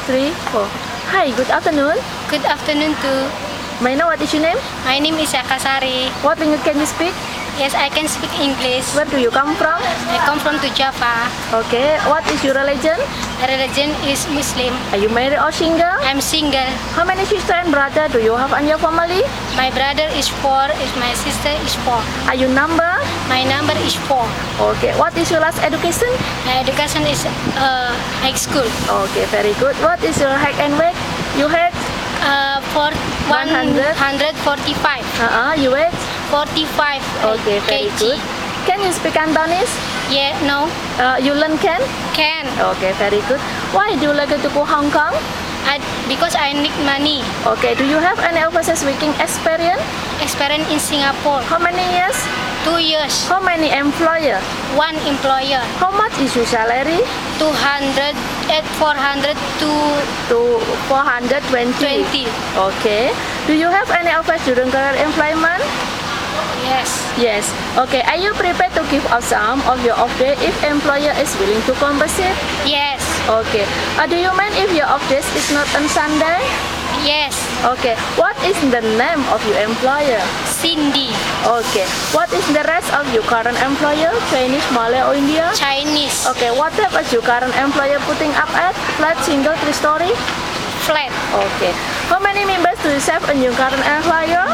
3, 4. Hi, good afternoon. Good afternoon too. May I know what is your name? My name is Akasari. What language can you speak? Yes, I can speak English. Where do you come from? I come from to Java. Okay, what is your religion? My religion is Muslim. Are you married or single? I'm single. How many sister and brother do you have in your family? My brother is 4. My sister is 4. Are you number? My number is 4. Okay, what is your last education? My education is high school. Okay, very good. What is your height and weight? You height? For 100? 145. You weight? 45 Okay, very kg. good. Can you speak Cantonese? Yeah, no. You learn can? Can. Okay, very good. Why do you like to go Hong Kong? Because I need money. Okay, do you have any overseas working experience? Experience in Singapore. How many years? 2 years. How many employer? 1 employer. How much is your salary? 200 at 400 To 420. 20. Okay. Do you have any offers during career employment? Yes. Yes. Okay. Are you prepared to give up some of your off day if employer is willing to compensate? Yes. Okay. Do you mind if your off days is not on Sunday? Yes. Okay. What is the name of your employer? Cindy. Okay. What is the rest of your current employer? Chinese, Malay, or India? Chinese. Okay. What type is your current employer putting up at? Flat, single, 3-story? Flat. Okay. How many members do you have in your current employer?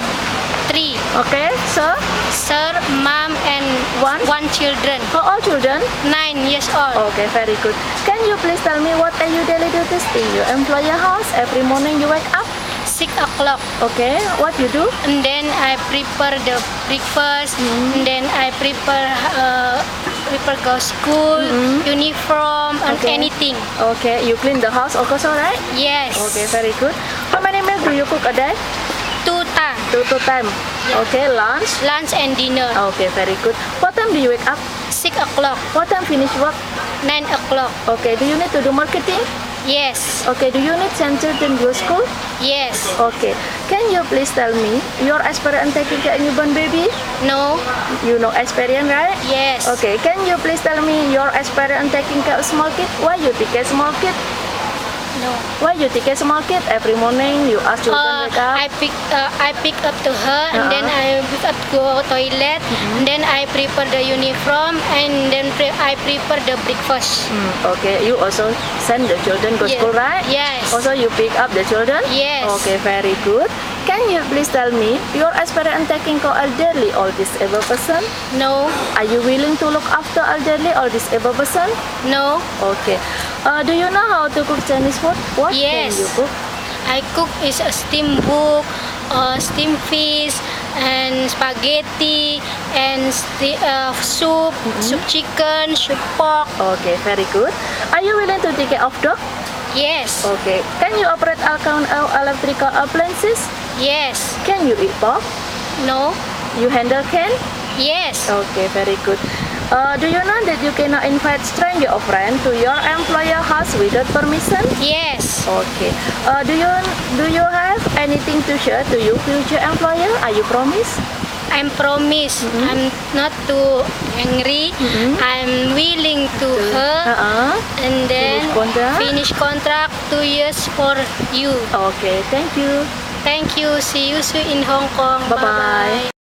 3. Okay. Sir? Sir, mom, and One? 1 children. How old children? 9 years old. Okay, very good. Can you please tell me what are your daily duties in your employer house? Every morning you wake up? 6 o'clock. Okay. What you do? And then I prepare the breakfast. And then I prepare go school, uniform, and Okay. anything. Okay. You clean the house also, right? Yes. Okay, very good. How many meals do you cook a day? 2 times. 2 times. Yeah. Okay. Lunch? Lunch and dinner. Okay, very good. What time do you wake up? 6 o'clock. What time finish work? 9 o'clock. Okay. Do you need to do marketing? Yes. Okay. Do you need send children to school? Yes. Okay. Can you please tell me your experience taking care of newborn baby? No. You know experience, right? Yes. Okay. Can you please tell me your experience taking care of small kid? Why you take care small kid? No. Why you take care small kid? Every morning you ask children wake up. I pick up to her, and then I pick up go toilet, and then I prepare the uniform, and then I prepare the breakfast. Okay. You also send the children go Yeah. school, right? Yes. Also you pick up the children? Yes. Okay. Very good. Can you please tell me your experience taking care of elderly or disabled person? No. Are you willing to look after elderly or disabled person? No. Okay. Do you know how to cook Chinese food? What Yes. can you cook? I cook is a steam book, steam fish, and spaghetti, and soup, soup chicken, soup pork. Okay, very good. Are you willing to take care of dog? Yes. Okay. Can you operate electrical appliances? Yes. Can you eat pork? No. You handle can? Yes. Okay, very good. Do you know that you cannot invite stranger or friend to your employer house without permission? Yes. Okay. Do you have anything to share to your future employer? Are you promise? I'm promise. I'm not too angry. I'm willing to her, and then Finish contract? finish contract 2 years for you. Okay, thank you. Thank you. See you soon in Hong Kong. Bye-bye. Bye-bye.